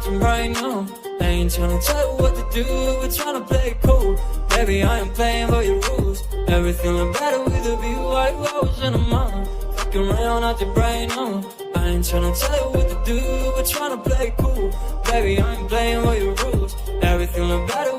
nothing right now. I ain't tryna tell you what to do, we're tryna play it cool. Baby, I ain't playing by your rules. Everything look better with a view, white rose in a mind. Fucking around out your brain now. I ain't tryna tell you what to do, we're tryna play it cool. Baby, I ain't playing by your rules. Everything look better with